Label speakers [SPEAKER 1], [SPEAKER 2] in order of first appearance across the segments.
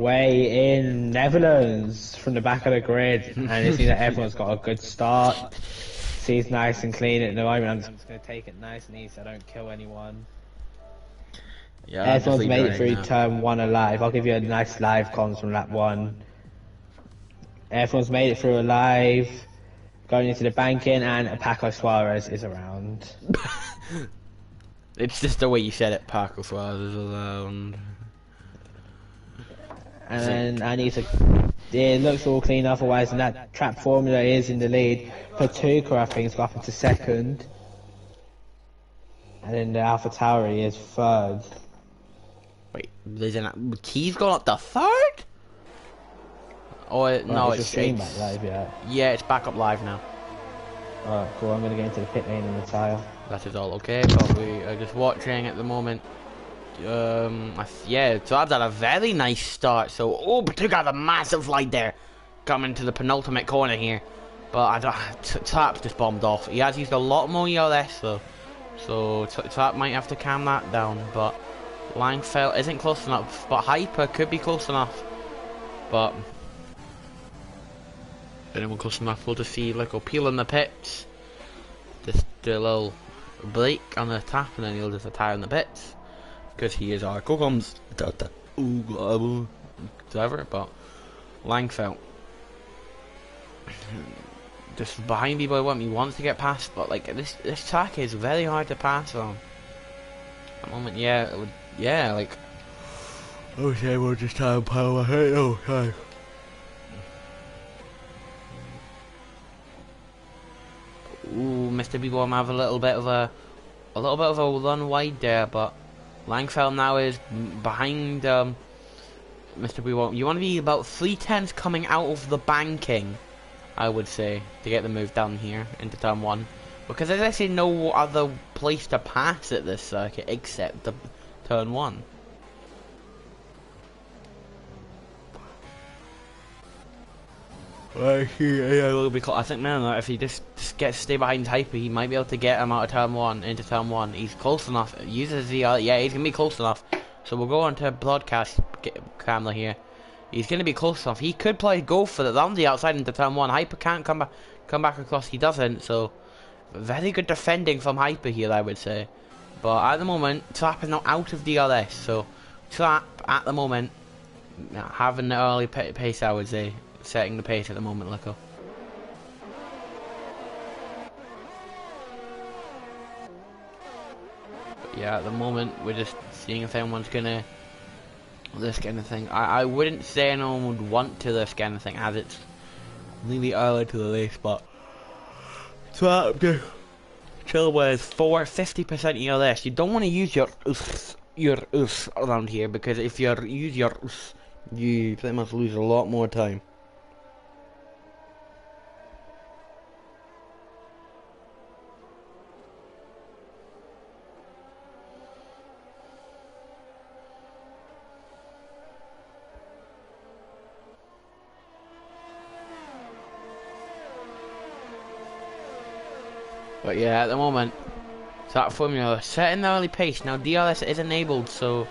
[SPEAKER 1] Way in Netherlands from the back of the grid, and it seems that everyone's got a good start. Seems nice and clean at the moment. I'm just going to take it nice and easy so I don't kill anyone.
[SPEAKER 2] Yeah,
[SPEAKER 1] Everyone's made it through turn 1 alive. I'll give you a nice live comms from lap 1. Everyone's made it through alive. Going into the banking, and Paco Suarez is around.
[SPEAKER 2] It's just the way you said it, Paco Suarez is around.
[SPEAKER 1] And then I need to... It looks all clean otherwise, and that trap formula is in the lead. Patuca, I think, is up into second. And then the Alpha Tauri is third.
[SPEAKER 2] Wait, Key's gone up to third? Oh, no,
[SPEAKER 1] it's back live, yeah.
[SPEAKER 2] Yeah, it's back up live now.
[SPEAKER 1] Alright, cool. I'm gonna get into the pit lane and retire.
[SPEAKER 2] That is all okay, but we are just watching at the moment. Yeah, so I've done a very nice start. So, Patuca had a massive lead there, coming to the penultimate corner here. But Trap's just bombed off. He has used a lot more ELS though, so Trap might have to calm that down. But Langfeld isn't close enough. But Hyper could be close enough. But anyone close enough, we'll just see like O'Peel in the pits. Just do a little break on the tap, and then he'll just retire in the pits. Because he is our Cocoms driver, but Langfeld just behind me by what he wants to get past, but like this track is very hard to pass on. At the moment, yeah, like okay, we'll just try and power ahead. Okay. Ooh, Mr. B-Boy might have a little bit of a run wide there, but Langfeld now is behind Mr. B-Boy. You want to be about 3/10 coming out of the banking, I would say, to get the move down here into turn 1, because there's actually no other place to pass at this circuit except the turn 1. I think, man, if he just gets to stay behind Hyper, he might be able to get him out of turn 1 into turn 1. He's close enough. Uses the yeah, he's gonna be close enough. So we'll go on to broadcast camera here. He's gonna be close enough. He could go for it on the outside into turn 1. Hyper can't come back across. He doesn't. So very good defending from Hyper here, I would say. But at the moment, Trap is now out of DRS. So Trap at the moment having the early pace, I would say. Setting the pace at the moment, Lico. But yeah, at the moment we're just seeing if anyone's gonna risk anything. I wouldn't say anyone would want to risk anything as it's really early to the race, but chill with 50% ELS. You don't want to use your around here, because if you use your you pretty much lose a lot more time. But yeah, at the moment, that formula setting the early pace. Now DRS is enabled, so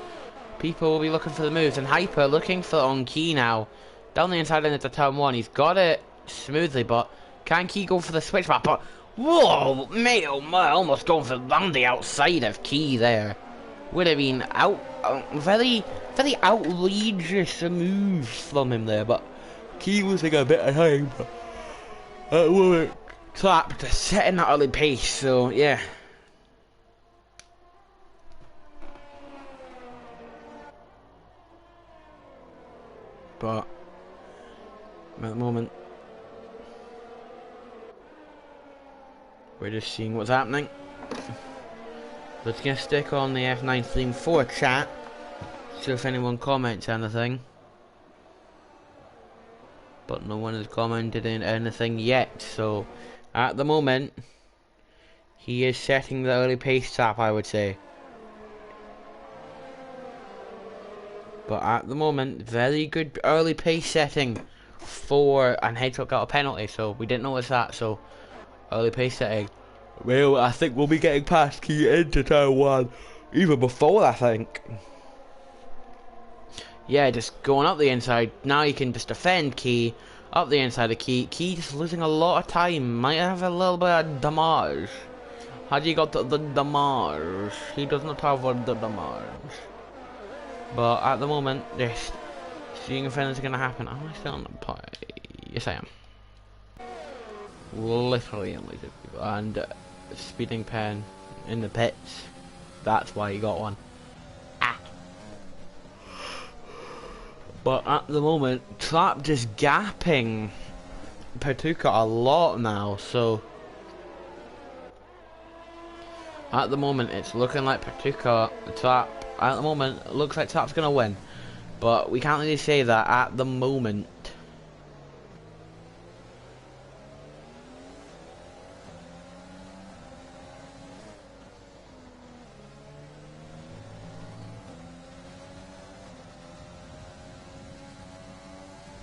[SPEAKER 2] people will be looking for the moves. And Hyper looking for on Key now. Down the inside into turn 1. He's got it smoothly, but can Key go for the switch back? But whoa, mate, oh my, almost going for round the outside of Key there. Would have been very, very outrageous move from him there, but Key was like a bit of time. But at the moment, Trap to setting that early pace, so yeah. But at the moment, we're just seeing what's happening. Let's get stick on the F9 theme for chat. See if anyone comments anything. But no one has commented in anything yet, so at the moment he is setting the early pace Trap, I would say. But at the moment, very good early pace setting for, and Hedgehog got a penalty, so we didn't notice that, so early pace setting. Well, I think we'll be getting past Key into turn 1 even before, I think. Yeah, just going up the inside. Now you can just defend Key. Up the inside of Key. Key just losing a lot of time. Might have a little bit of damage. Had he got the damage? He does not have the damage. But at the moment, just seeing if anything's going to happen. Am I still on the play? Yes, I am. Literally unleashed. And speeding pen in the pits. That's why he got one. But at the moment, Trap just gapping Patuka a lot now, so at the moment it's looking like Patuka, Trap, at the moment it looks like Trap's gonna win. But we can't really say that at the moment.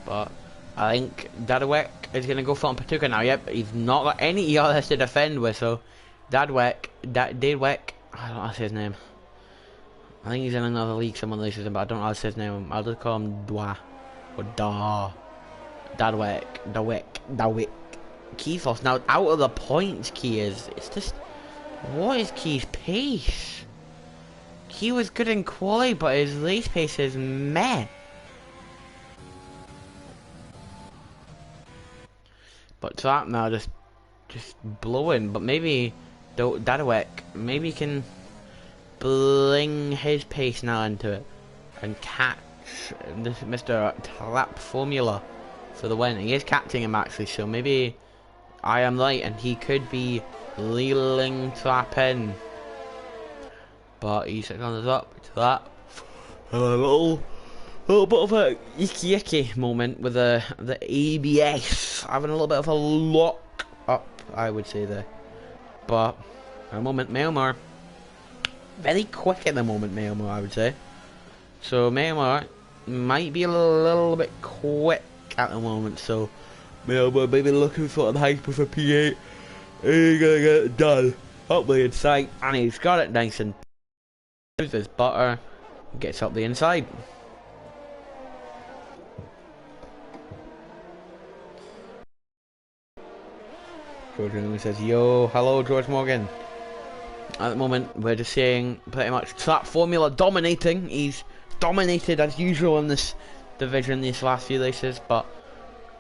[SPEAKER 2] But I think Dadwek is going to go for on Patuka now. Yep, he's not got any ERS to defend with, so Dadwek, I don't know how to say his name. I think he's in another league, someone releases him, but I don't know how to say his name. I'll just call him Dwa, or Da. Dadwek. Key's lost. Now, out of the points, Key is. It's just, what is Key's pace? Key was good in quali, but his race pace is meh. But Trap now just blowing. But maybe Dadawek maybe can bring his pace now into it and catch this Mr. Trap formula for the win. He is catching him actually, so maybe I am right and he could be reeling Trap in. But he's sitting on the top. Trap a little bit of a icky moment with the ABS having a little bit of a lock up, I would say there. But at the moment, Mailmar very quick at the moment, Mailmar, I would say. So Mailmar might be a little bit quick at the moment. So Mailmar maybe looking for the hyper for P8. He's gonna get it done up the inside, and he's got it nice and his butter gets up the inside. George Morgan says, yo, hello George Morgan. At the moment, we're just seeing pretty much Trap Formula dominating. He's dominated as usual in this division these last few races, but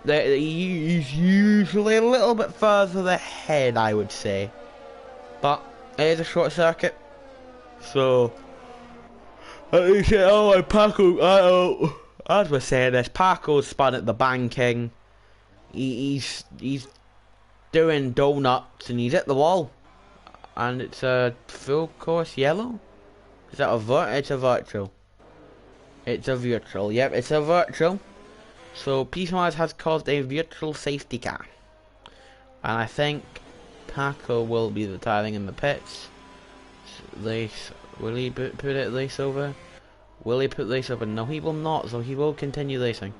[SPEAKER 2] he's usually a little bit further ahead, I would say. But it is a short circuit, so you say, oh, Paco, as we're saying this, Paco's spun at the banking. He's doing donuts and he's at the wall, and it's a full course yellow. Is that it's a virtual? It's a virtual. Yep, it's a virtual. So PSGL has caused a virtual safety car, and I think Paco will be retiring in the pits. Lace, will he put it lace over? Will he put lace over? No, he will not. So he will continue racing.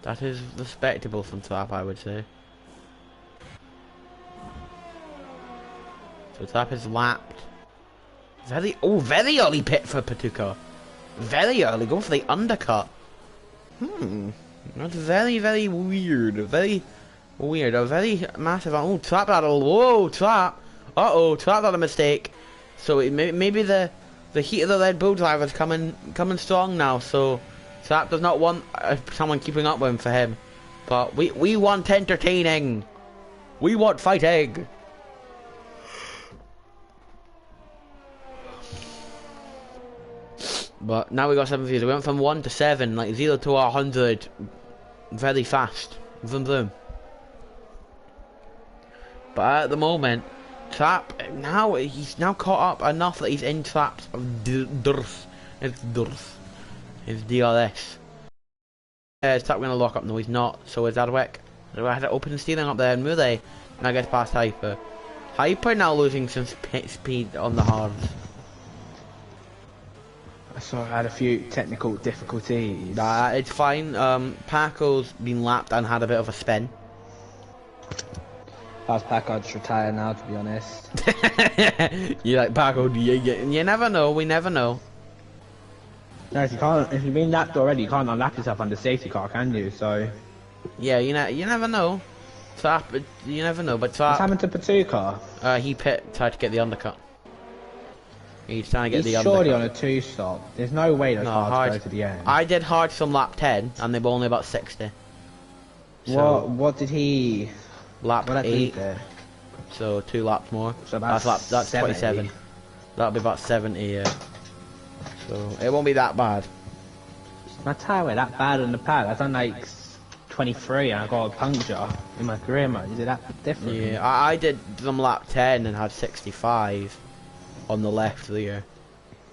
[SPEAKER 2] That is respectable from Trap, I would say. So Trap is lapped. Very early pit for Patuka. Very early, going for the undercut. That's very weird. Very weird. A very massive. Oh, Trap had a whoa, Trap. Trap had a mistake. So maybe the heat of the Red Bull driver is coming strong now. So Trap does not want someone keeping up with him for him. But we want entertaining. We want fighting. But now we got 7 views. We went from 1 to 7, like 0 to 100, very fast. Vroom vroom. But at the moment, Trap he's now caught up enough that he's in Trap's DRS. It's DRS. It's DRS. Is Trap gonna lock up? No, he's not. So is Adwick. So I had to open steering up there, and Murray now gets past Hyper. Hyper now losing some speed on the hards.
[SPEAKER 1] So I had a few technical difficulties.
[SPEAKER 2] Nah, it's fine. Paco's been lapped and had a bit of a spin.
[SPEAKER 1] If I was Paco, I'd just retire now, to be honest.
[SPEAKER 2] You like Paco? You never know. We never know.
[SPEAKER 1] No, if you can't, if you've been lapped already, you can't unlap yourself under safety car, can you? So.
[SPEAKER 2] Yeah, you never know. You never know. But
[SPEAKER 1] What's happened to Patuka?
[SPEAKER 2] he tried to get the undercut. He's trying to get
[SPEAKER 1] He's
[SPEAKER 2] the undercut.
[SPEAKER 1] surely on a 2-stop. There's no way those hards go to the end.
[SPEAKER 2] I did hard from lap 10, and they were only about 60. So
[SPEAKER 1] What did he?
[SPEAKER 2] Lap 8.
[SPEAKER 1] There?
[SPEAKER 2] So 2 laps more.
[SPEAKER 1] So that's
[SPEAKER 2] 27. That'll be about 70. Yeah. So it won't be that bad.
[SPEAKER 1] My tyre went that bad on the pad. I've done like 23 and I got a puncture in my career mode. Is it that different?
[SPEAKER 2] Yeah, I did them lap 10 and had 65 on the left there.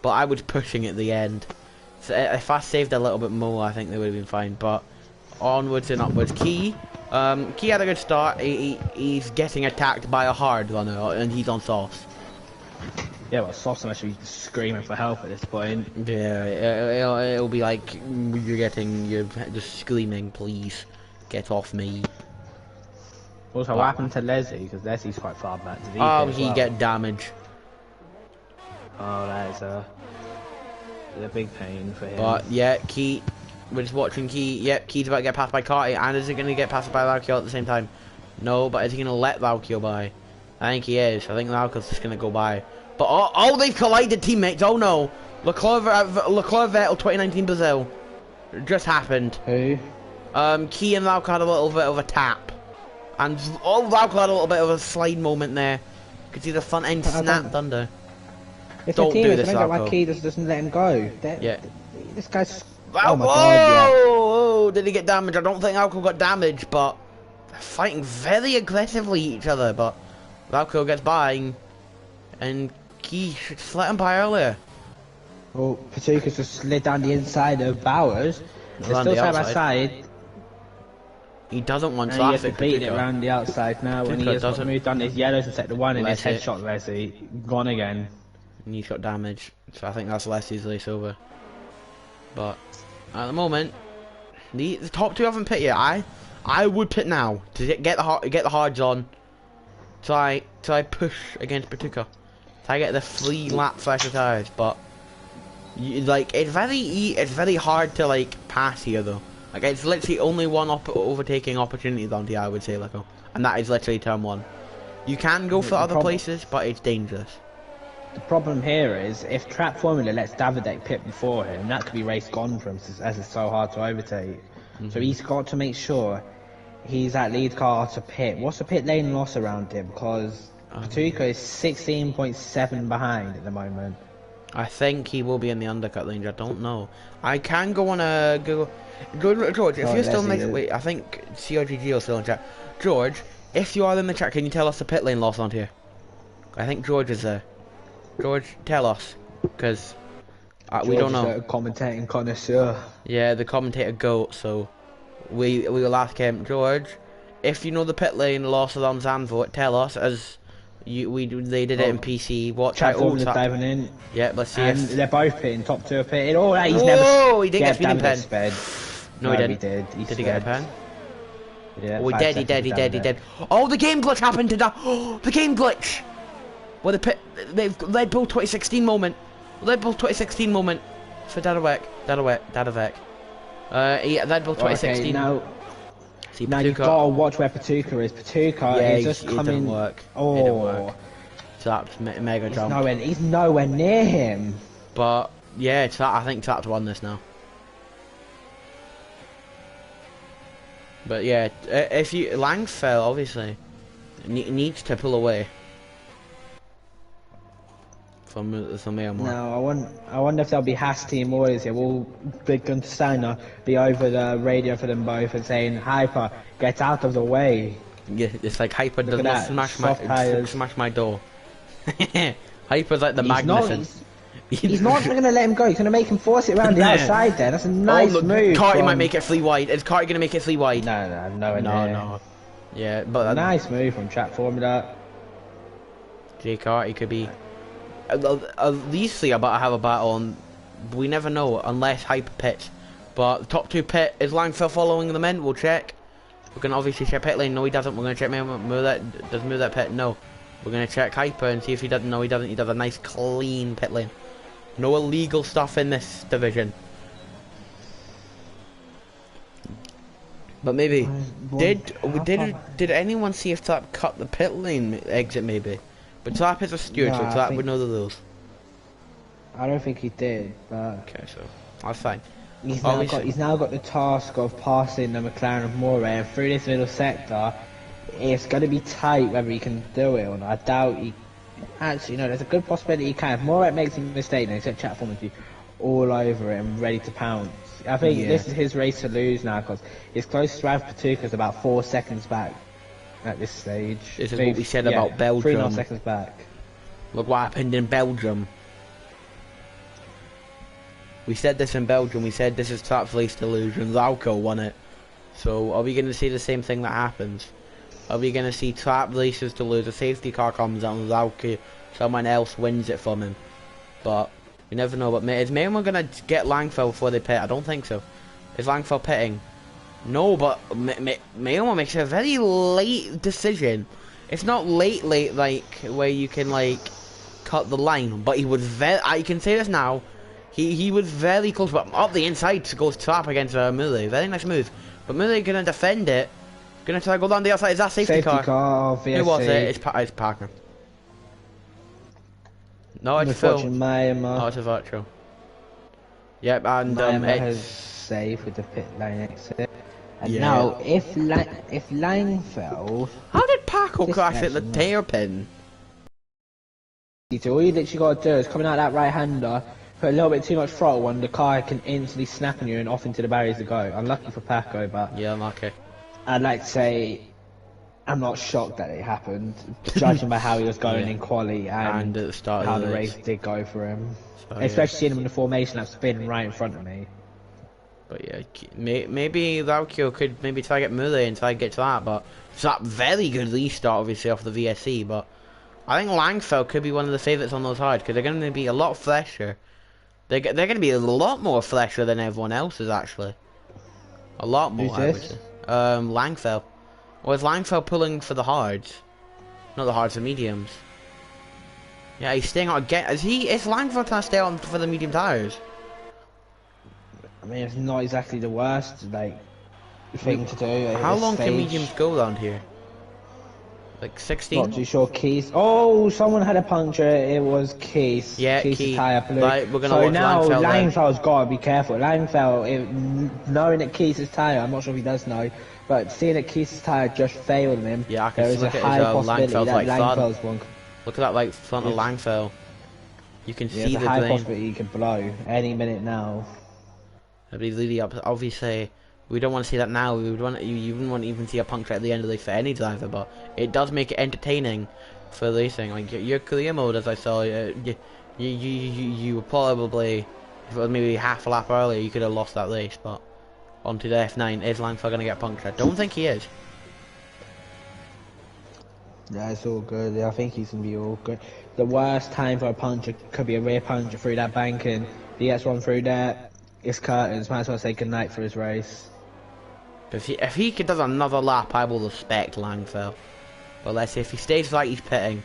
[SPEAKER 2] But I was pushing at the end. So if I saved a little bit more, I think they would have been fine. But onwards and upwards. Key had a good start. He's getting attacked by a hard runner and he's on sauce.
[SPEAKER 1] Yeah, well, Sauce must be screaming for help at this point.
[SPEAKER 2] Yeah, it'll be like you're just screaming, please get off me.
[SPEAKER 1] Also, what happened to Leslie? Because Leslie's quite far back. Did
[SPEAKER 2] he get damage.
[SPEAKER 1] Oh, that is a big pain for him.
[SPEAKER 2] But yeah, Key, we're just watching Key. Yep, Key's about to get passed by Carty, and is he going to get passed by Laukio at the same time? No, but is he going to let Laukio by? I think he is. I think Laukio's just going to go by. But oh, they've collided, teammates. Oh no, Leclerc Vettel 2019 Brazil. It just happened.
[SPEAKER 1] Who?
[SPEAKER 2] Key and Laukio had a little bit of a tap, and Laukio had a little bit of a slide moment there. You could see the front end snapped under.
[SPEAKER 1] Don't do this, Laukio. Why Key doesn't let him go?
[SPEAKER 2] Yeah.
[SPEAKER 1] This guy's.
[SPEAKER 2] Oh my God! Yeah. Oh, did he get damaged? I don't think Laukio got damaged, but they're fighting very aggressively each other. But Laukio gets by, and Key should let him by earlier.
[SPEAKER 1] Well, Patuka's just slid down the inside of Bowers. They're still side by side.
[SPEAKER 2] He doesn't want
[SPEAKER 1] to have to beat it around the outside now. When he has moved on his yellows and set the one in his headshot, Leslie gone again.
[SPEAKER 2] And he's got damage, so I think that's Leslie's race over. But at the moment, the top two haven't pit yet. I would pit now to get the hards on. Try push against Patuka. Try get the 3 lap fresher tires, but it's very hard to like pass here though. Like it's literally only one overtaking opportunity down here, I would say, like, and that is literally turn 1. You can go for other places, but it's dangerous.
[SPEAKER 1] The problem here is if Trap Formula lets Davidek pit before him, that could be race gone for him, as it's so hard to overtake. So he's got to make sure he's at lead car to pit. What's the pit lane loss around him? Because Patuka is 16.7 behind at the moment.
[SPEAKER 2] I think he will be in the undercut range. I don't know. I can go on a George, if you're still in the wait, I think CRGG is still in chat. George, if you are in the chat, can you tell us the pit lane loss on here? I think George is there. George, tell us, because we don't know.
[SPEAKER 1] A commentating connoisseur.
[SPEAKER 2] Yeah, the commentator goat. So we will ask him, George, if you know the pit lane loss on Zandvoort, tell us. As they did it in PC. What
[SPEAKER 1] Formula diving in.
[SPEAKER 2] Yeah, let's see.
[SPEAKER 1] And they're both pitting. Top 2 are pitting. Oh, he's
[SPEAKER 2] he did get speeding pen.
[SPEAKER 1] Sped.
[SPEAKER 2] No, he didn't. Did he get a pen? Yeah. Oh, he did. Oh, the game glitch happened to that. Oh, the game glitch. Well, they've Red Bull 2016 moment. Red Bull 2016 moment for Dadavec. Yeah, Red Bull 2016.
[SPEAKER 1] Okay, now you've got to watch where Patuka is. Patuka is just coming.
[SPEAKER 2] It didn't work.
[SPEAKER 1] Oh,
[SPEAKER 2] it didn't work. Tapped mega jump.
[SPEAKER 1] He's nowhere near him.
[SPEAKER 2] But yeah, I think Tapped won this now. But yeah, if Lang fell, obviously needs to pull away from AMR.
[SPEAKER 1] No, I wonder if there'll be Haas team orders here. Will Big Gun Steiner be over the radio for them both and saying, Hyper, get out of the way?
[SPEAKER 2] Yeah, it's like Hyper does not smash my door. Hyper's like the Magnussen.
[SPEAKER 1] He's not going to let him go. He's going to make him force it around the outside there. That's a nice move.
[SPEAKER 2] Carty might make it 3 wide. Is Carty going to make it 3 wide?
[SPEAKER 1] No.
[SPEAKER 2] Yeah, but
[SPEAKER 1] nice move from Trap Formula.
[SPEAKER 2] Jay Carty could be. These 3 are about to have a battle, and we never know unless Hyper pits. But the top 2 pit is Langfell following them in. We'll check. We're going to obviously check pit lane. No, he doesn't. We're going to check does move that pit. No. We're going to check Hyper and see if he doesn't. No, he doesn't. He does a nice clean pit lane. No illegal stuff in this division. But maybe
[SPEAKER 1] How far?
[SPEAKER 2] did anyone see if Trap cut the pit lane exit maybe? But Trap is a steward,
[SPEAKER 1] No,
[SPEAKER 2] so
[SPEAKER 1] I
[SPEAKER 2] Trap would
[SPEAKER 1] think
[SPEAKER 2] know the rules.
[SPEAKER 1] I don't think he did, but
[SPEAKER 2] Okay, so that's fine.
[SPEAKER 1] he's now got the task of passing the McLaren of Moray, and through this little sector, it's going to be tight whether he can do it or not. I doubt he. Actually, no, there's a good possibility he can. If Moray makes a mistake, then except chat form will be all over it and ready to pounce. I think
[SPEAKER 2] Yeah.
[SPEAKER 1] this is his race to lose now because his closest rival Patuka is about 4 seconds back at this stage.
[SPEAKER 2] This is what we said about
[SPEAKER 1] 3.5
[SPEAKER 2] Belgium.
[SPEAKER 1] seconds back.
[SPEAKER 2] Look what happened in Belgium. We said this in Belgium. We said this is Trap's race to lose, and Lauco won it. So are we going to see the same thing that happens? Are we going to see Trap races to lose, a safety car comes out and Lauco, someone else wins it from him? But you never know. But is Mayhem going to get Langfell before they pit? I don't think so. Is Langfell pitting? No, but Mayhem makes a very late decision. It's not late like where you can like cut the line, but he was very. I can say this now. He was very close, but up the inside goes Trap against Mule. Very nice move. But Mule gonna defend it. Gonna try to go down the outside. Is that safety car?
[SPEAKER 1] VSC.
[SPEAKER 2] Who was it? It's Parker. No, it's Phil.
[SPEAKER 1] Mayema.
[SPEAKER 2] Oh, it's a virtual. Yep, and
[SPEAKER 1] Mayema has
[SPEAKER 2] it's
[SPEAKER 1] saved with the pit lane exit. And
[SPEAKER 2] Yeah.
[SPEAKER 1] now, if Langfell,
[SPEAKER 2] how did Parker
[SPEAKER 1] This
[SPEAKER 2] crash at the
[SPEAKER 1] actually-
[SPEAKER 2] tailpin?
[SPEAKER 1] all you literally got to do is coming out that right-hander, put a little bit too much throttle and the car can instantly snap on you and off into the barriers to go. Unlucky for Paco, but
[SPEAKER 2] Yeah, unlucky.
[SPEAKER 1] I'd like to say I'm not shocked that it happened, judging by how he was going
[SPEAKER 2] Yeah.
[SPEAKER 1] in quali and
[SPEAKER 2] And at the start
[SPEAKER 1] how
[SPEAKER 2] of
[SPEAKER 1] the
[SPEAKER 2] the
[SPEAKER 1] race did go for him.
[SPEAKER 2] So,
[SPEAKER 1] Especially seeing him in the formation that's spinning right in front of me.
[SPEAKER 2] But yeah, maybe Laukio could maybe try to get Mule and try to get to that, but it's that very good restart obviously off the VSC, but I think Langfell could be one of the favourites on those hards because they're going to be a lot fresher. They're going to be a lot more fresher than everyone else's actually. A lot more,
[SPEAKER 1] Who's
[SPEAKER 2] I would
[SPEAKER 1] this?
[SPEAKER 2] say. Langfell. Or is Langfell pulling for the hards? Not the hards, the mediums. Yeah, he's staying on again. Is Langfell trying to stay on for the medium tires?
[SPEAKER 1] I mean, it's not exactly the worst thing to do. At
[SPEAKER 2] How
[SPEAKER 1] this
[SPEAKER 2] long can
[SPEAKER 1] stage.
[SPEAKER 2] mediums go around here? Like 16?
[SPEAKER 1] Not too sure. Keys. Oh, someone had a puncture. It was Keys.
[SPEAKER 2] Yeah,
[SPEAKER 1] Keys'
[SPEAKER 2] Keys.
[SPEAKER 1] tire blew.
[SPEAKER 2] Right, we're gonna
[SPEAKER 1] so
[SPEAKER 2] watch
[SPEAKER 1] now
[SPEAKER 2] Langfell then.
[SPEAKER 1] Langfell's got to be careful. Langfell, knowing that Keys' tire, I'm not sure if he does know, but seeing that Keys' tire just failed him,
[SPEAKER 2] Yeah, I can
[SPEAKER 1] there is a
[SPEAKER 2] look at his,
[SPEAKER 1] high possibility
[SPEAKER 2] Langfell's
[SPEAKER 1] that
[SPEAKER 2] like front.
[SPEAKER 1] Langfell's one.
[SPEAKER 2] Look at that like front of
[SPEAKER 1] Yes.
[SPEAKER 2] Langfell. You can
[SPEAKER 1] There's
[SPEAKER 2] see
[SPEAKER 1] a
[SPEAKER 2] the
[SPEAKER 1] high
[SPEAKER 2] grain.
[SPEAKER 1] possibility he could blow any minute now.
[SPEAKER 2] It'd be really up. Obviously, we don't want to see that now. We would want you wouldn't want to even see a puncture at the end of the race for any driver, but it does make it entertaining for racing. Like your career mode, as I saw, you were probably if it was maybe half a lap earlier, you could have lost that race. But onto the F9, is Langfell going to get a puncture? I don't think he is.
[SPEAKER 1] Yeah, it's all good. Yeah, I think he's going to be all good. The worst time for a puncher could be a rear puncher through that banking. If he gets one through there, it's curtains. Might as well say goodnight for his race.
[SPEAKER 2] If he does another lap, I will respect Langfell. But let's see if he stays like he's pitting.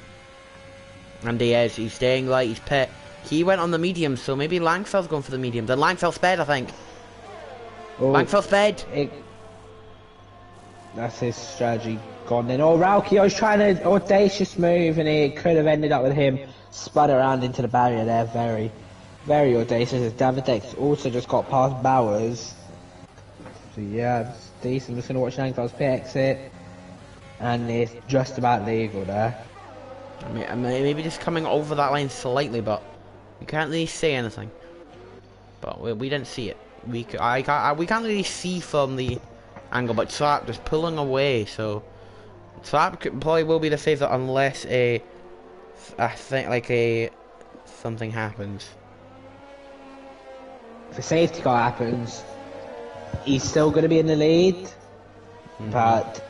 [SPEAKER 2] And he is. He's staying like he's pit. He went on the medium, so maybe Langfell's going for the medium. Then Langfell sped, I think.
[SPEAKER 1] Oh,
[SPEAKER 2] Langfell sped.
[SPEAKER 1] That's his strategy gone then. Oh, Raukio's trying an audacious move and it could have ended up with him spud around into the barrier there. Very, very audacious. Davidex also just got past Bowers. So yeah, it's decent. I'm just going to watch Langfell's pit exit. And it's just about legal there.
[SPEAKER 2] I mean, maybe just coming over that line slightly, but you can't really say anything. But we didn't see it. We can't really see from the angle, but Trap just pulling away. So Trap probably will be the favourite unless something happens.
[SPEAKER 1] If a safety car happens, he's still going to be in the lead, but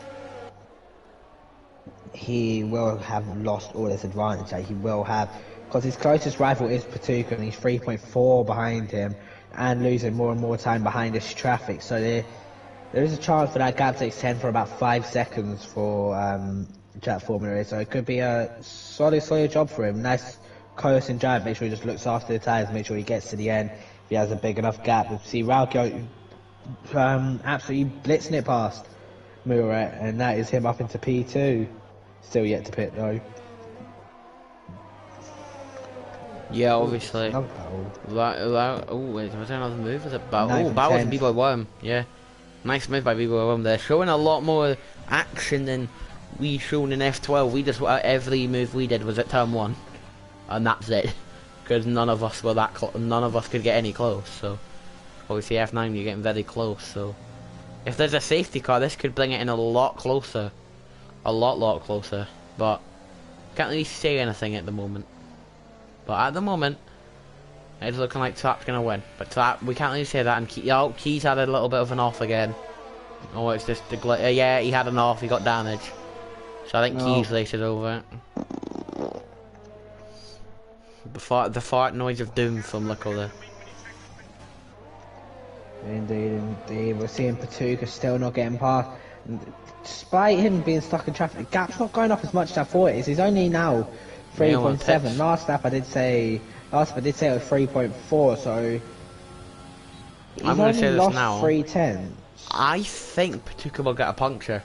[SPEAKER 1] he will have lost all his advantage that he will have, because his closest rival is Patuka and he's 3.4 behind him and losing more and more time behind this traffic, so there is a chance for that gap to extend for about 5 seconds for Jack Formula, so it could be a solid job for him. Nice coasting drive, make sure he just looks after the tyres, make sure he gets to the end if he has a big enough gap. See Raukio absolutely blitzing it past Muret, and that is him up into P2. Still yet to pit though.
[SPEAKER 2] Yeah, obviously.
[SPEAKER 1] Another battle.
[SPEAKER 2] Was there another move? Was it Bow?
[SPEAKER 1] Ninth
[SPEAKER 2] Oh,
[SPEAKER 1] and
[SPEAKER 2] Bow was
[SPEAKER 1] 10th.
[SPEAKER 2] B-Boy-1. Yeah. Nice move by B-Boy-1 there. Showing a lot more action than we shown in F12. We just, every move we did was at turn 1. And that's it. Because none of us were that none of us could get any close, so. Obviously F9 you're getting very close, so. If there's a safety car, this could bring it in a lot closer. A lot closer. But, can't really say anything at the moment. But at the moment, it's looking like Trap's going to win. But Trap, we can't really say that. And Key's had a little bit of an off again. Oh, it's just the yeah, he had an off. He got damage. So I think Key's raced it over. The fart noise of doom from Lico there.
[SPEAKER 1] Indeed. We're seeing Patuka still not getting past. Despite him being stuck in traffic, the gap's not going up as much as I thought it is. He's only now 3.7. Last lap I did say it was 3.4, so he's
[SPEAKER 2] I'm going to say this
[SPEAKER 1] lost
[SPEAKER 2] now.
[SPEAKER 1] 3/10.
[SPEAKER 2] I think Patuka will get a puncture.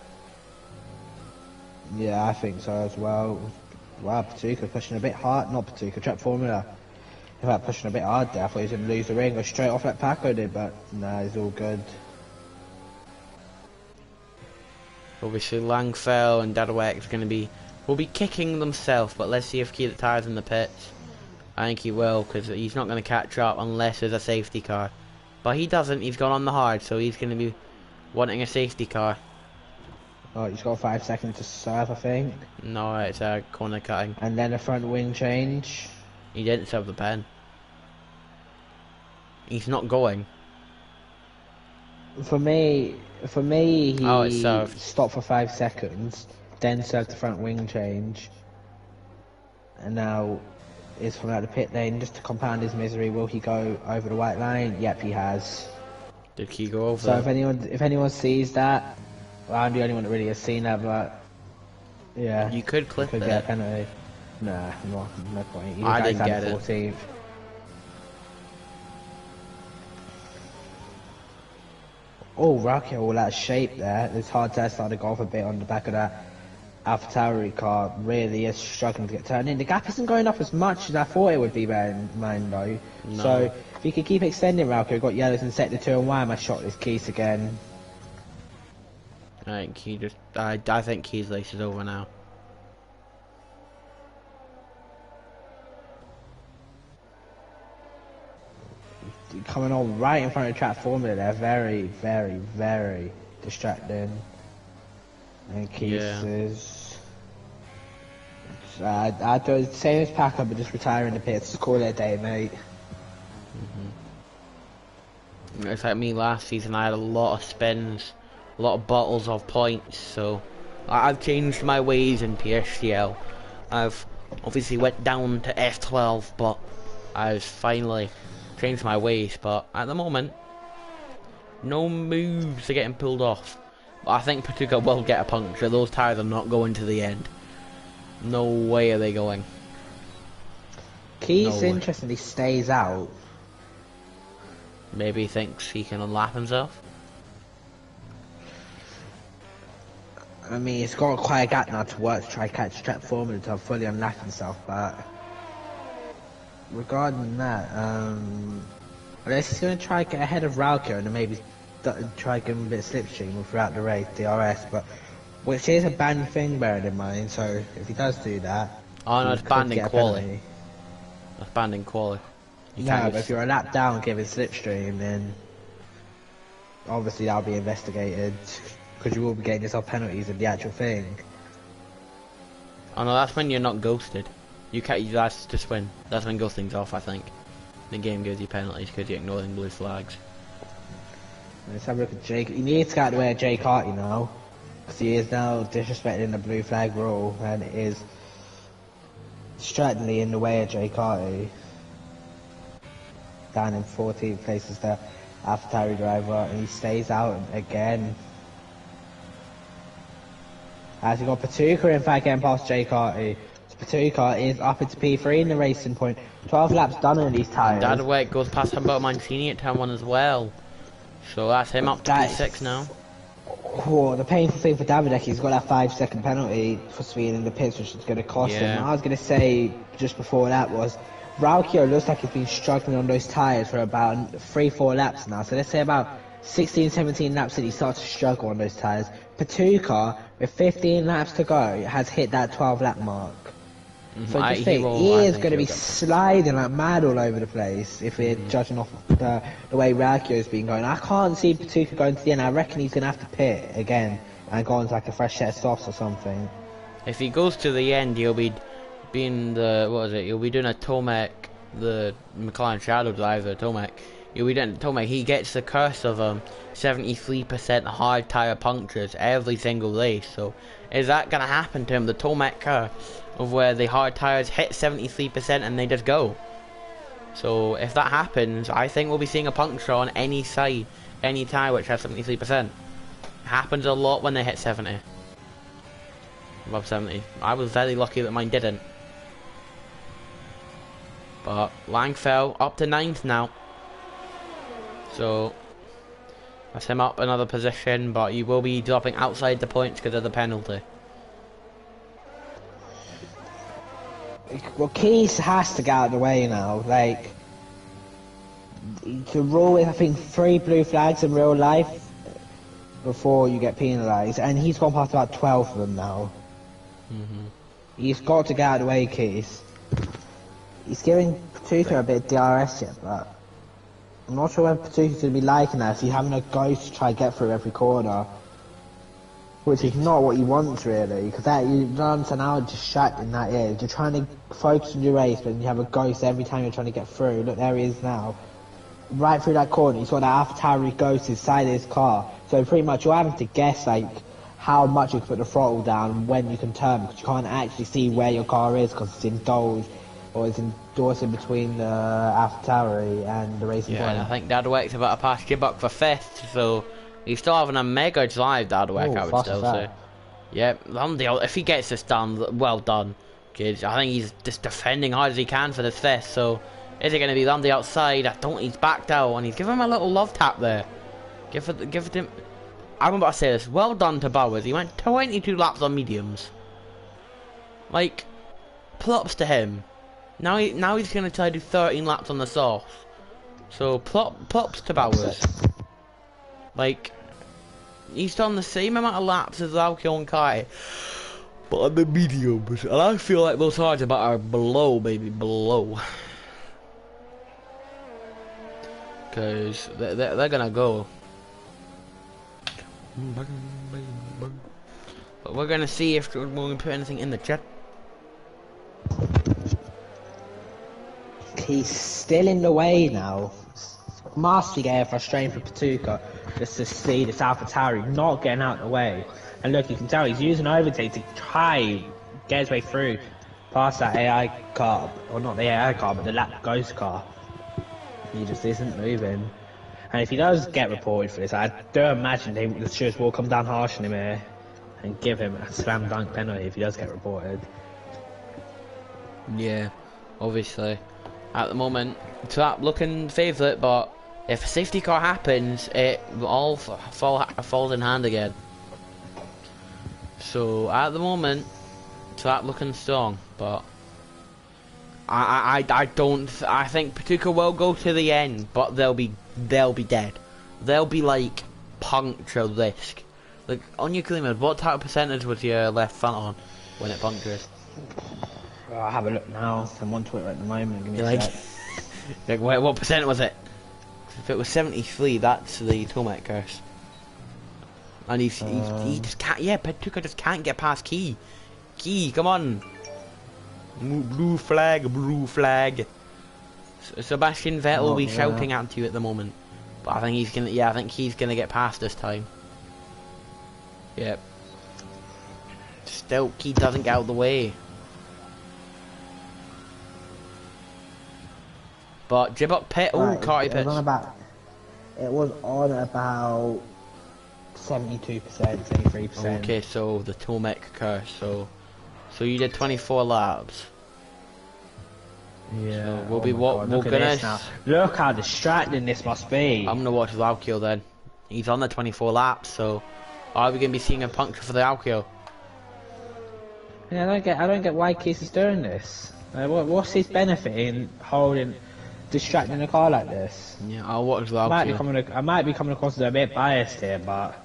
[SPEAKER 1] Yeah, I think so as well. Wow, Patuka pushing a bit hard. Not Patuka, Track Formula. In fact, pushing a bit hard there. I thought he was going to lose the ring, go straight off like Paco did, but nah, he's all good.
[SPEAKER 2] Obviously Langfell and Dadawek will be kicking themselves, but let's see if Key the Tire's in the pits. I think he will, because he's not going to catch up unless there's a safety car. But he doesn't, he's gone on the hard, so he's going to be wanting a safety car.
[SPEAKER 1] Oh, he's got 5 seconds to serve, I think.
[SPEAKER 2] No, it's a corner cutting.
[SPEAKER 1] And then a front wing change.
[SPEAKER 2] He didn't serve the pen. He's not going.
[SPEAKER 1] For me, he
[SPEAKER 2] it's served.
[SPEAKER 1] stopped for 5 seconds, then served the front wing change, and now is coming out of the pit lane. Just to compound his misery, will he go over the white line? Yep, he has.
[SPEAKER 2] Did he go over?
[SPEAKER 1] So if anyone sees that, well, I'm the only one that really has seen that, but yeah,
[SPEAKER 2] you could clip it.
[SPEAKER 1] Get a penalty. Nah, no point.
[SPEAKER 2] I didn't get it.
[SPEAKER 1] 14th. Oh, Rocky, all out of shape there. It's hard to start to go off a bit on the back of that AlphaTauri car. Really is struggling to get turned in. The gap isn't going up as much as I thought it would be, bear in mind though. No. So if you could keep extending, Rocky, we've got yellows in sector 2 and 1. I shot this Keys again.
[SPEAKER 2] I think Keys lace is over now.
[SPEAKER 1] Coming on right in front of Track Formula, they're very distracting. And Keys is... I'd do the same as Packer, but just retire in the pits. Call it a day, mate.
[SPEAKER 2] It's like me last season, I had a lot of spins, a lot of bottles of points, so I've changed my ways in PSGL. I've obviously went down to F12, but I've finally changed my ways, but at the moment, no moves are getting pulled off. But I think Patuka will get a puncture. Those tyres are not going to the end. No way are they going.
[SPEAKER 1] Keys, interestingly, stays out.
[SPEAKER 2] Maybe he thinks he can unlap himself.
[SPEAKER 1] I mean, it's got quite a gap now to work to try to catch Track Formula to fully unlap himself, but regarding that, unless he's going to try to get ahead of Rauko and then maybe try to give him a bit of slipstream throughout the race, DRS, but which is a banned thing, bearing in mind, so if he does do that...
[SPEAKER 2] Oh no, it's banned in quali. It's banned in quali.
[SPEAKER 1] No, but if you're a lap down giving slipstream, then obviously that'll be investigated, because you will be getting yourself penalties of the actual thing.
[SPEAKER 2] Oh no, that's when you're not ghosted. You can't, that's just when, that's when ghosting's off, I think. The game gives you penalties because you're ignoring blue flags.
[SPEAKER 1] Let's have a look at Jake. He needs to get out of the way of Jake Carty now, because he is now disrespecting the blue flag rule, and it is distractingly in the way of Jake Carty. Down in 14th place is the AlphaTauri driver, and he stays out again. As we got Patuka in fact getting past Jake Carty. Patuka is up into P3 in the racing point. 12 laps done on these tyres.
[SPEAKER 2] Dadaway goes past Humboldt Mancini at turn 1 as well. So that's him up to
[SPEAKER 1] That
[SPEAKER 2] P6 now.
[SPEAKER 1] Oh, the painful thing for Davidek, he's got that 5-second penalty for speeding in the pits, which is going to cost him. I was going to say, just before that was, Raukio looks like he's been struggling on those tyres for about 3-4 laps now. So let's say about 16-17 laps in, he starts to struggle on those tyres. Patuka, with 15 laps to go, has hit that 12 lap mark. So just think, he is going to be sliding like mad all over the place if we're judging off the way Raukio's been going. I can't see Patuka going to the end. I reckon he's going to have to pit again and go on to like a fresh set of softs or something.
[SPEAKER 2] If he goes to the end, he'll be being the, he'll be doing a Tomac, the McLaren Shadow Driver Tomac. He'll be doing Tomac. He gets the curse of 73% hard tyre punctures every single race. So is that going to happen to him, the Tomac curse? Of where the hard tyres hit 73% and they just go. So if that happens, I think we'll be seeing a puncture on any side, any tyre which has 73%. It happens a lot when they hit 70. Above 70. I was very lucky that mine didn't. But Langfell up to 9th now. So that's him up another position, but he will be dropping outside the points because of the penalty.
[SPEAKER 1] Well, Keys has to get out of the way now. Like, the rule is, I think, 3 blue flags in real life before you get penalised, and he's gone past about 12 of them now. He's got to get out of the way, Keys. He's giving Patuka a bit of DRS yet, but I'm not sure whether Patuka's going to be liking that if he's having a go to try to get through every corner. Which is not what you want, really, because that you don't understand how distracting that is. You're trying to focus on your race, but you have a ghost every time you're trying to get through. Look, there he is now. Right through that corner, he's got that AlphaTauri ghost inside his car. So pretty much you're having to guess, like, how much you can put the throttle down and when you can turn, because you can't actually see where your car is, because it's indulged, or it's endorsed in between the AlphaTauri and the racing point.
[SPEAKER 2] Yeah, I think Dadwick's about to pass Gibbuk for 5th, so he's still having a mega drive, Dadwick, I would still say. Yep, Landale, if he gets this done, well done, kids. I think he's just defending hard as he can for this 5th, so is it going to be Landy outside? I don't, he's backed out, and he's giving him a little love tap there. Give it him. I'm about to say this, well done to Bowers. He went 22 laps on mediums. Like, props to him. Now he's going to try to do 13 laps on the softs. So, props to Bowers. Like, he's done the same amount of laps as Laukiel and Kai, but on the mediums. And I feel like those hards are below, baby, below. Because they're going to go. But we're going to see if we're going to put anything in the chat.
[SPEAKER 1] He's still in the way now. Must be getting frustrating for Patuka just to see this AlphaTauri not getting out of the way. And look, you can tell he's using overtake to try get his way through past that AI car, or not the AI car, but the lap ghost car. He just isn't moving. And if he does get reported for this, I do imagine the stewards will come down harsh on him here and give him a slam dunk penalty if he does get reported.
[SPEAKER 2] Yeah, obviously. At the moment, Trap looking favourite, but if a safety car happens, it all falls in hand again. So at the moment, Trap looking strong, but I think Patuka will go to the end, but they'll be dead. They'll be like puncture risk. Like on your Cleveland, what type of percentage was your left front on when it punctures?
[SPEAKER 1] I'll have a look now. I'm on Twitter at the moment. Give me
[SPEAKER 2] a sec. Like, what percent was it? If it was 73, that's the Tomac curse. And he just can't. Yeah, Patuka just can't get past Key. Key, come on. Blue flag, blue flag. Sebastian Vettel will be shouting at you at the moment, but I think he's gonna. Yeah, I think he's gonna get past this time. Yep. Still, Key doesn't get out of the way. But Gibbuk pit, Carty pits.
[SPEAKER 1] It was on about 72%, 73%.
[SPEAKER 2] Okay, so the Tomac curse. So you did 24 laps.
[SPEAKER 1] Yeah.
[SPEAKER 2] So we're gonna
[SPEAKER 1] now. Look how distracting this must be.
[SPEAKER 2] I'm gonna watch Laukiel then. He's on the 24 laps, so are we going to be seeing a puncture for the Alkio?
[SPEAKER 1] Yeah, I don't get why Keith is doing this. What's his benefit in distracting the car like this?
[SPEAKER 2] Yeah, I'll watch the
[SPEAKER 1] I
[SPEAKER 2] Alkio.
[SPEAKER 1] might be coming across as a bit biased here, but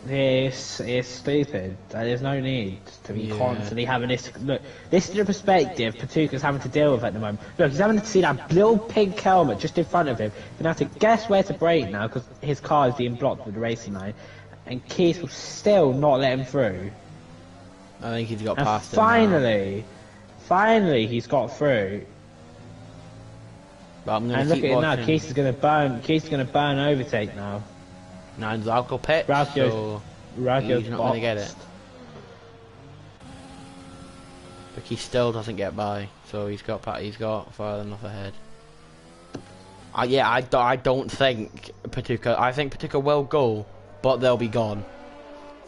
[SPEAKER 1] this is stupid. There's no need to be constantly having this. Look, this is the perspective Patuka's having to deal with at the moment. Look, he's having to see that little pink helmet just in front of him. He's gonna have to guess where to brake now because his car is being blocked with the racing line, and Keith will still not let him through.
[SPEAKER 2] I think he's got
[SPEAKER 1] And
[SPEAKER 2] past
[SPEAKER 1] finally, he's got through.
[SPEAKER 2] But I'm gonna
[SPEAKER 1] And look
[SPEAKER 2] keep
[SPEAKER 1] at it now.
[SPEAKER 2] watching.
[SPEAKER 1] Keith's gonna burn overtake now.
[SPEAKER 2] Now the Alkio pit, so
[SPEAKER 1] Raukio's
[SPEAKER 2] he's not gonna get it. But he still doesn't get by, so he's got far enough ahead. I don't think Patuka. I think Patuka will go, but they'll be gone.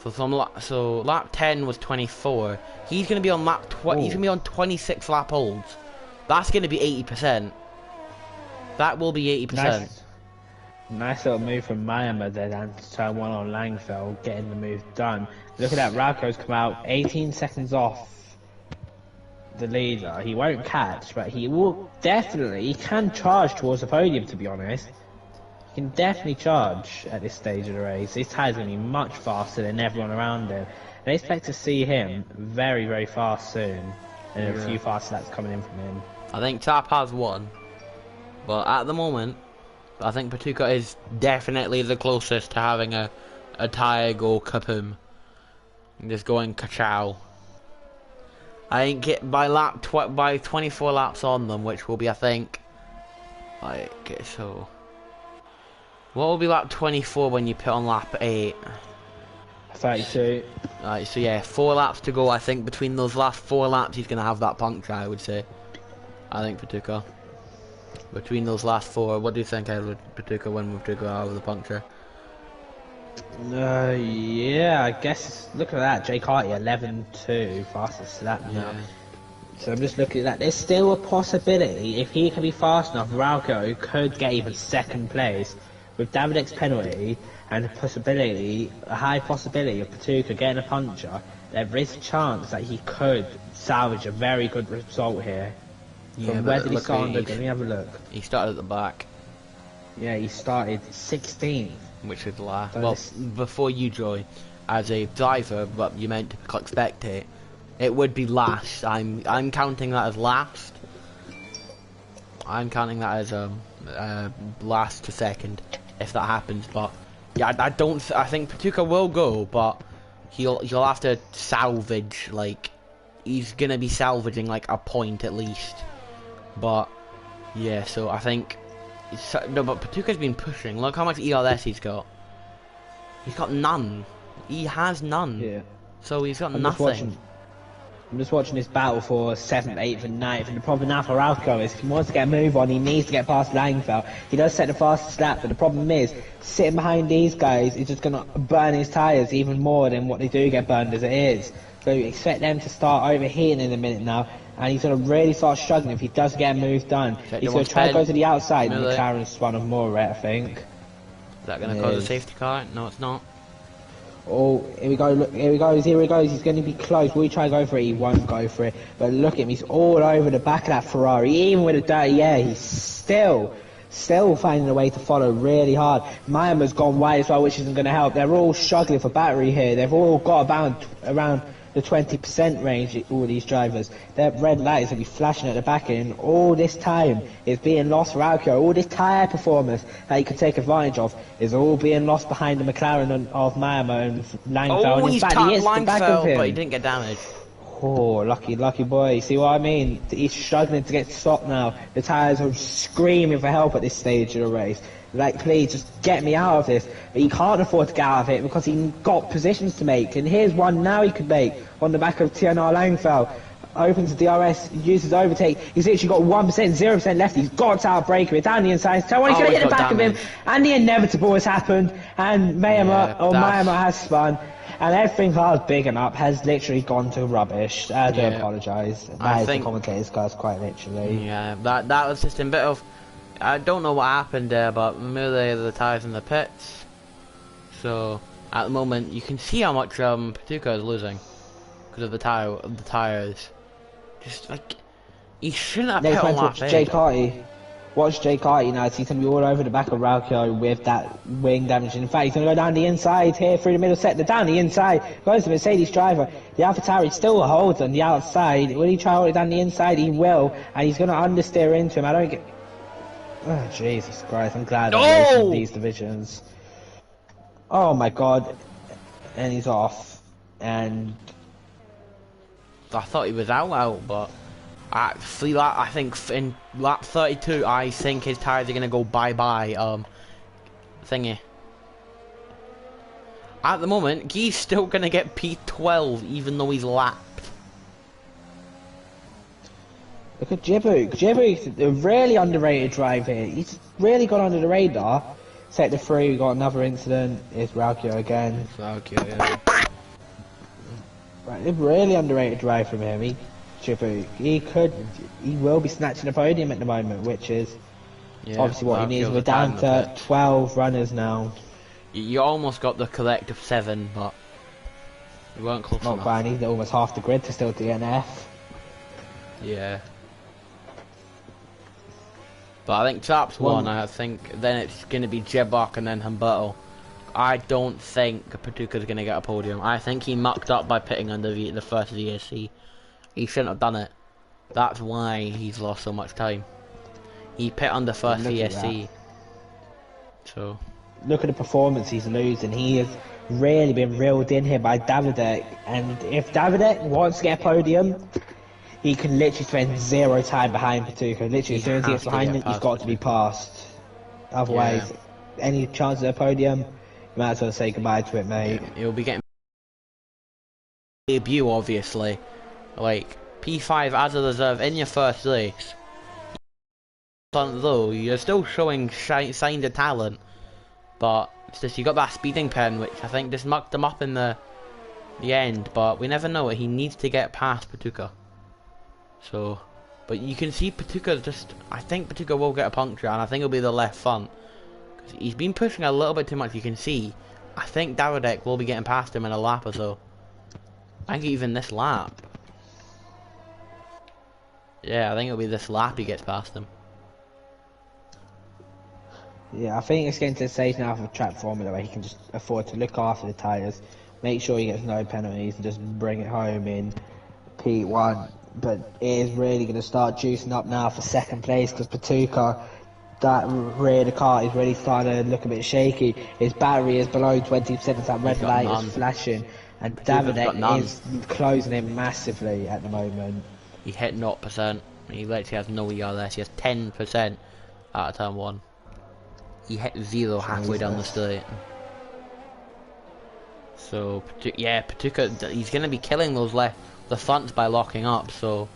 [SPEAKER 2] So lap 10 was 24. He's gonna be on lap 20. He's gonna be on 26 lap holds. That's gonna be 80%. That will be 80%.
[SPEAKER 1] Nice little move from Miami there, and turn one on Langfeld, getting the move done. Look at that, Rauko's come out 18 seconds off the leader. He won't catch, but he can charge towards the podium, to be honest. He can definitely charge at this stage of the race. His tyre's going to be much faster than everyone around him. And I expect to see him very, very fast soon. And a few fast laps coming in from him.
[SPEAKER 2] I think Tap has won. But at the moment, I think Patuka is definitely the closest to having a tyre go kapoom. Just going ka-chow. I think by 24 laps on them, which will be, I think, like, so... What will be lap 24 when you put on lap 8?
[SPEAKER 1] 32.
[SPEAKER 2] Right, so yeah, 4 laps to go. I think between those last 4 laps, he's going to have that puncture, I would say. I think Patuka. Between those last 4, what do you think Patuka when Patuka out of the puncture?
[SPEAKER 1] Yeah, I guess, look at that, Jake Harty 11-2, fastest lap now. So I'm just looking at that. There's still a possibility, if he can be fast enough, Rauko could get even second place. With Davidek's penalty, and a high possibility of Patuka getting a puncture, there is a chance that he could salvage a very good result here. From where did he start? Let me have a look.
[SPEAKER 2] He started at the back.
[SPEAKER 1] Yeah, he started 16th.
[SPEAKER 2] Which is last. Well, before you joined, as a driver, but you meant to click spectate, it would be last. I'm counting that as last. I'm counting that as last to second, if that happens. But yeah, I think Patuka will go, but he'll have to salvage, like, he's gonna be salvaging like a point at least. But yeah, so I think no, but Patuka's been pushing. Look how much ERS he's got. He's got none. He has none.
[SPEAKER 1] Yeah.
[SPEAKER 2] So he's got nothing.
[SPEAKER 1] I'm just watching this battle for 7th, 8th and 9th, and the problem now for Rauko is if he wants to get a move on, he needs to get past Langfeld. He does set the fastest lap, but the problem is, sitting behind these guys is just going to burn his tyres even more than what they do get burned as it is. So you expect them to start overheating in a minute now, and he's going to really start struggling if he does get a move done. He's going to try to go to the outside, and McLaren's spun of more, I think.
[SPEAKER 2] Is that going to cause a safety car? No, it's not.
[SPEAKER 1] Oh, here we go, look, here he goes, he's going to be close. Will he try to go for it? He won't go for it. But look at him, he's all over the back of that Ferrari. Even with a dirty air, he's still finding a way to follow really hard. Miami's gone wide as well, which isn't going to help. They're all struggling for battery here. They've all got about around the 20% range, all these drivers. Their red light is going to be flashing at the back end. All this time is being lost for Alkio. All this tyre performance that he could take advantage of is all being lost behind the McLaren of Miami and Langfeld.
[SPEAKER 2] Oh,
[SPEAKER 1] in
[SPEAKER 2] he's
[SPEAKER 1] fact, he hits the back of him.
[SPEAKER 2] But he didn't get damaged.
[SPEAKER 1] Oh, lucky boy. See what I mean? He's struggling to get stopped now. The tyres are screaming for help at this stage of the race. Like, please, just get me out of this. But he can't afford to get out of it because he's got positions to make. And here's one now he could make on the back of TNR Langfeld. Opens the DRS, uses overtake. He's literally got 1%, 0% left. He's got to outbrake him. Down the inside. So he's going to get the back of him. And the inevitable has happened. And Miami has spun. And everything I was bigging up has literally gone to rubbish. I do apologise. I think the commentators, guys, quite literally.
[SPEAKER 2] Yeah, that was just a bit of... I don't know what happened there, but maybe the tyres in the pits. So at the moment, you can see how much Patuca is losing because of the tires. Just like he shouldn't have
[SPEAKER 1] Next
[SPEAKER 2] pit on
[SPEAKER 1] time,
[SPEAKER 2] lap
[SPEAKER 1] watch Jay
[SPEAKER 2] 8.
[SPEAKER 1] Carty. Watch Jay Carty now. He's going to be all over the back of Raukio with that wing damage. In fact, he's going to go down the inside here through the middle sector. Down the inside. Goes to Mercedes driver. The AlphaTauri still holds on the outside. Will he try to hold it down the inside? He will. And he's going to understeer into him. I don't get... Oh, Jesus Christ. I'm glad I'm racing these divisions. Oh, my God. And he's off. And...
[SPEAKER 2] I thought he was out, but... I think in lap 32, I think his tires are gonna go bye-bye. Thingy. At the moment, he's still gonna get P12, even though he's lapped.
[SPEAKER 1] Look at Jibbook. Jibbook's a really underrated drive here. He's really gone under the radar. Sector 3, we got another incident. It's Raukio again.
[SPEAKER 2] Raukio, yeah.
[SPEAKER 1] Right, a really underrated drive from him. Jibbook. He will be snatching a podium at the moment, which is obviously what he needs. We're down to 12 runners now.
[SPEAKER 2] You almost got the collective 7, but you weren't close enough.
[SPEAKER 1] Not quite. He's almost half the grid to still DNF.
[SPEAKER 2] Yeah. But I think Tap's won. I think then it's going to be Jebok and then Humberto. I don't think Patuca's going to get a podium. I think he mucked up by pitting under the first VSC. He shouldn't have done it. That's why he's lost so much time. He pit on the first VSC. So
[SPEAKER 1] look at the performance he's losing. He has really been reeled in here by Davidek. And if Davidek wants to get a podium, he can literally spend 0 time behind Patuca. Literally, as soon as he gets behind him, he's got to be passed. Otherwise, any chance at a podium, you might as well say goodbye to it, mate.
[SPEAKER 2] He'll be getting debut, obviously. Like, P5 as a reserve in your first race. Though, you're still showing signs of talent. But, it's just you got that speeding pen, which I think just mucked him up in the end. But we never know. He needs to get past Patuca. So, but you can see Patuca just... I think Patuca will get a puncture, and I think it'll be the left front. Because he's been pushing a little bit too much, you can see. I think Davidek will be getting past him in a lap or so. I think even this lap. Yeah, I think it'll be this lap he gets past him.
[SPEAKER 1] Yeah, I think it's getting to the stage now for track formula where he can just afford to look after the tyres, make sure he gets no penalties, and just bring it home in P1. But it is really going to start juicing up now for second place because Patuca, that rear of the car is really starting to look a bit shaky. His battery is below 20%, that red light is flashing, and Davidek is closing in massively at the moment.
[SPEAKER 2] He hit 0%. He literally has no ERS. He has 10% out of turn 1. He hit 0 halfway down the straight. So yeah, Patuca, he's going to be killing those the fronts by locking up. So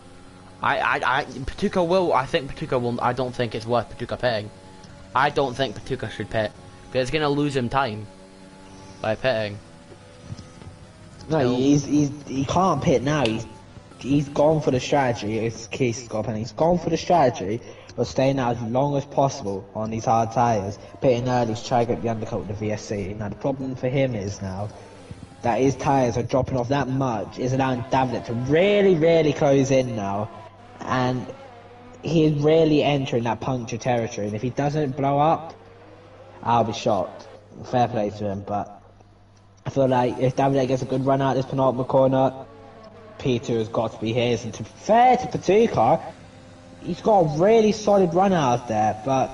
[SPEAKER 2] Patuca will. I think Patuca will. I don't think it's worth Patuca pitting. I don't think Patuca should pit because it's going to lose him time by pitting.
[SPEAKER 1] No, he can't pit now. He's gone for the strategy. It's Keith's got a penny. He's gone for the strategy of staying out as long as possible on these hard tyres, pitting early to try to get the undercut with the VSC. Now the problem for him is now that his tyres are dropping off that much is allowing Davidek to really close in now, and he is really entering that puncture territory. And if he doesn't blow up, I'll be shocked. Fair play to him, but I feel like if Davidek gets a good run out this penultimate corner, P2 has got to be his. And to be fair to Patuca, he's got a really solid run out there, but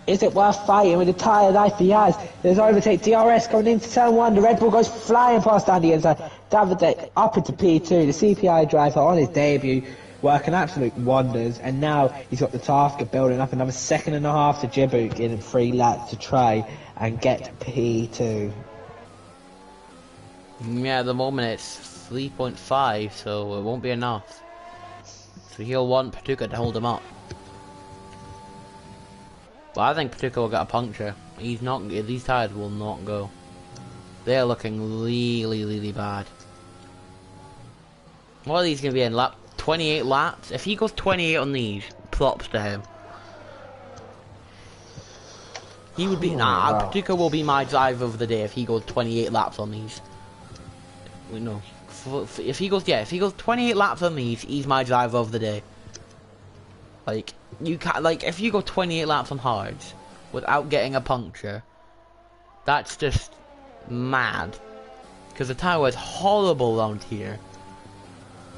[SPEAKER 1] is it worth fighting with the tyre life he has? There's overtake DRS coming into turn 1, the Red Bull goes flying past down the inside. Davidek up into P2, the CPI driver on his debut, working absolute wonders, and now he's got the task of building up another 1.5 seconds to Jibbook in 3 laps to try and get P2.
[SPEAKER 2] Yeah, at the moment it's 3.5, so it won't be enough. So he'll want Patuca to hold him up. But I think Patuca will get a puncture. He's not. These tyres will not go. They're looking really bad. What are these going to be in? 28 laps? If he goes 28 on these, props to him. He would be.
[SPEAKER 1] Wow.
[SPEAKER 2] Patuka will be my driver of the day if he goes 28 laps on these. No. If he goes, yeah, if he goes 28 laps on these, he's my driver of the day. Like, you can't, like, if you go 28 laps on hards without getting a puncture, that's just mad. Because the tyre was horrible around here.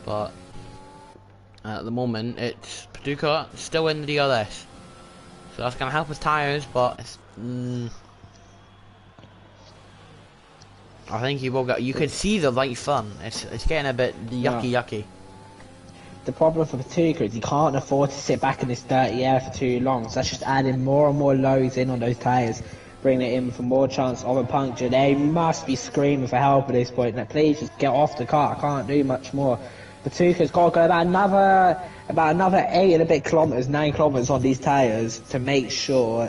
[SPEAKER 2] But at the moment, it's Paducah still in the DRS. So that's going to help his tyres, but it's, I think he will get. You can see the right front. It's getting a bit yucky.
[SPEAKER 1] The problem for Paducah is he can't afford to sit back in this dirty air for too long. So that's just adding more and more loads in on those tyres, bringing it in for more chance of a puncture. They must be screaming for help at this point. Like, please just get off the car. I can't do much more. Paducah's got to go about another 8 and a bit kilometres, 9 kilometres on these tyres to make sure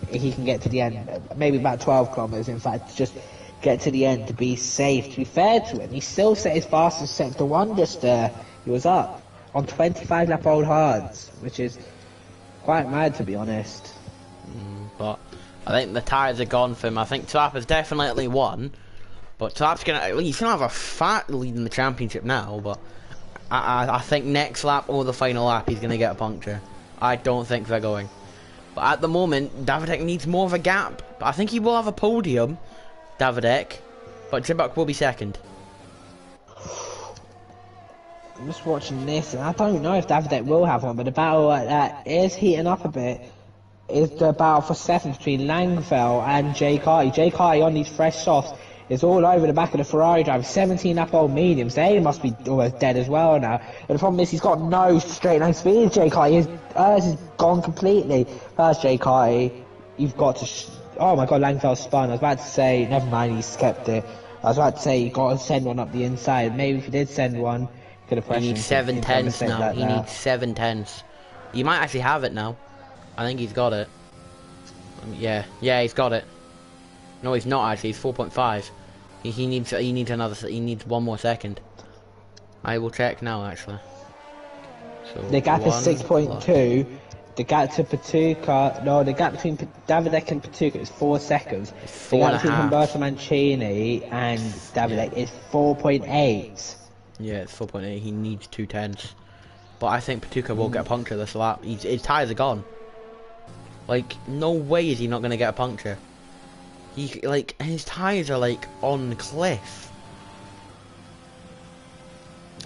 [SPEAKER 1] he can get to the end. Maybe about 12 kilometres, in fact, just get to the end to be safe. To be fair to him, he still set his fastest sector 1 just there. He was up on 25 lap old hards, which is quite mad, to be honest.
[SPEAKER 2] But I think the tyres are gone for him. I think Trap has definitely won, but Trap's he's gonna have a fat lead in the championship now. But I think next lap or the final lap he's gonna get a puncture. I don't think they're going. But at the moment, Davidek needs more of a gap. But I think he will have a podium, Davidek, but Jibak will be second.
[SPEAKER 1] I'm just watching this, and I don't know if Davidek will have one, but the battle that is heating up a bit is the battle for 7th between Langfell and Jay Carty. Jay Carty on these fresh softs is all over the back of the Ferrari driver. 17 lap old mediums, they must be almost dead as well now. But the problem is he's got no straight line speed. Jay Carty, hers is gone completely. First Jay Carty, you've got to. Oh my god, Langfell spun. I was about to say, never mind, he's kept it. I was about to say, you got to send one up the inside. Maybe if you did send one, could have
[SPEAKER 2] He needs 7 tenths now. He needs 7 tenths. He might actually have it now. I think he's got it. Yeah, he's got it. No, he's not actually. He's 4.5. He needs one more second. I will check now actually. So
[SPEAKER 1] the gap is 6.2. The gap to Paducah, no, the gap between Davidek and Paducah is 4 seconds. The gap between Humberto Mancini and Davidek is 4.8.
[SPEAKER 2] Yeah, it's 4.8. He needs 2 tenths. But I think Paducah will get a puncture this lap. His tyres are gone. Like, no way is he not going to get a puncture. His tyres are like on the cliff.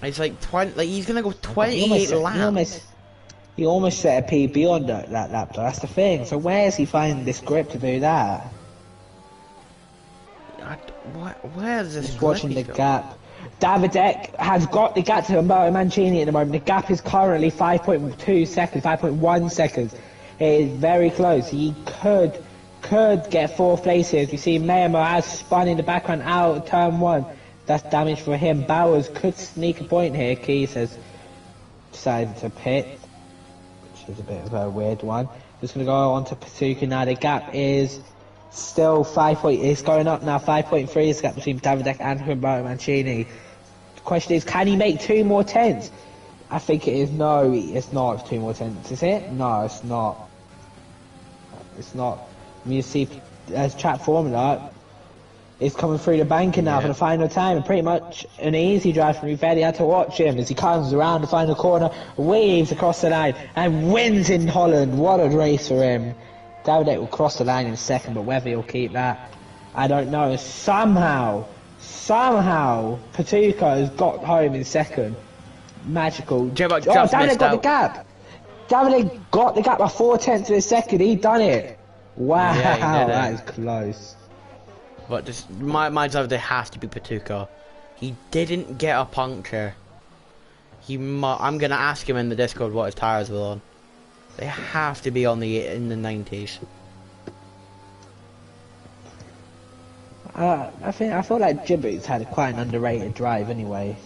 [SPEAKER 2] It's like 20. Like, he's going to go 28 laps.
[SPEAKER 1] He almost set a PB on that lap though. That's the thing. So where is he finding this grip to do that?
[SPEAKER 2] Where is this?
[SPEAKER 1] Just watching the gap. Davidek has got the gap to Humberto Mancini at the moment. The gap is currently 5.2 seconds, 5.1 seconds. It is very close. He could get 4th place here. As we see Mayamo has spun in the background out of turn 1. That's damage for him. Bowers could sneak a point here. Keys has decided to pit, which is a bit of a weird one. Just going to go on to Paducah now. The gap is still 5. It's going up now. 5.3 is the gap between Davidek and Humberto Mancini. The question is, can he make 2 more tenths? I think it is. No, it's not 2 more tenths. Is it? No, it's not. It's not. You see, as track formula is coming through the banking now for the final time, and pretty much an easy drive from Rivedi. Had to watch him as he comes around the final corner, weaves across the line, and wins in Holland. What a race for him. Davidek will cross the line in second, but whether he'll keep that, I don't know. Somehow, Paducah has got home in second. Magical. Davidek got the gap. Davidek got the gap by 4 tenths of a second. He done it. Wow, that is close.
[SPEAKER 2] But just my driver there has to be Paducah. He didn't get a puncture. I'm gonna ask him in the Discord what his tires were on. They have to be on in the 90s.
[SPEAKER 1] I feel like Jibboot's had quite an underrated drive anyway.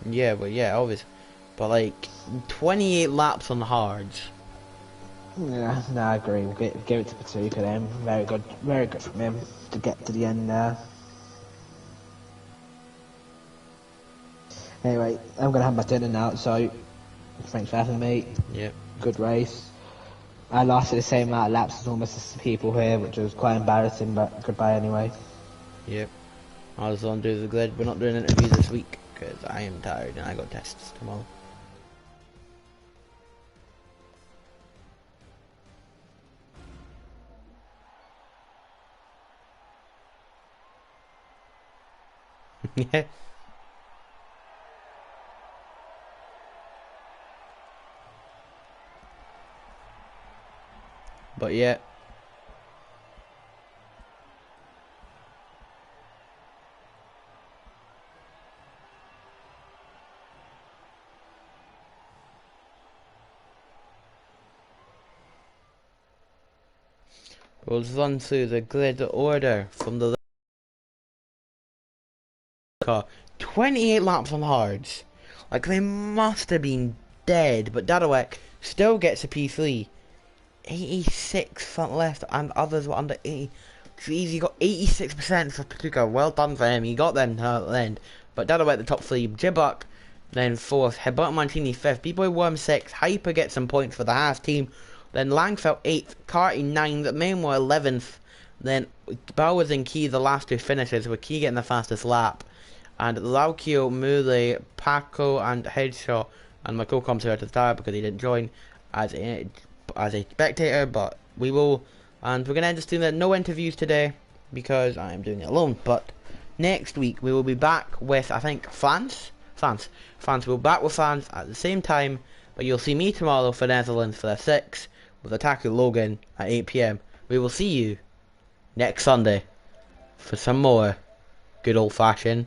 [SPEAKER 2] Yeah, obviously. But like 28 laps on the hards.
[SPEAKER 1] Yeah, no, I agree. We'll give it to Paducah then. Very good from him to get to the end there. Anyway, I'm gonna have my dinner now, so thanks for having me.
[SPEAKER 2] Yep.
[SPEAKER 1] Good race. I lasted the same amount of laps as almost the people here, which was quite embarrassing, but goodbye anyway.
[SPEAKER 2] Yep. I was on do the grid. We're not doing interviews this week because I am tired and I got tests tomorrow. Yeah. But yeah. We'll run through the grid order from the car. 28 laps on hards. Like, they must have been dead. But Dadawek still gets a P3. 86 front left, and others were under 80. Jeez, he got 86% for Patuka. Well done for him. He got them to the end. But Dadawek the top 3. Jibbuck then 4th. Herbert Mancini 5th. B-Boy Worm 6th. Hyper gets some points for the Haas team. Then Langfeld 8th. Carty 9th. Mainwell 11th. Then Bowers and Key the last 2 finishes, with Key getting the fastest lap. And Laukio, Mule, Paco and Headshaw and my co-com's here at the start because he didn't join as a spectator, but we will, and we're gonna just do no interviews today because I am doing it alone. But next week we will be back with, I think, France. We'll be back with France at the same time, but you'll see me tomorrow for Netherlands for the 6 with Attacker Logan at 8 PM. We will see you next Sunday for some more good old-fashioned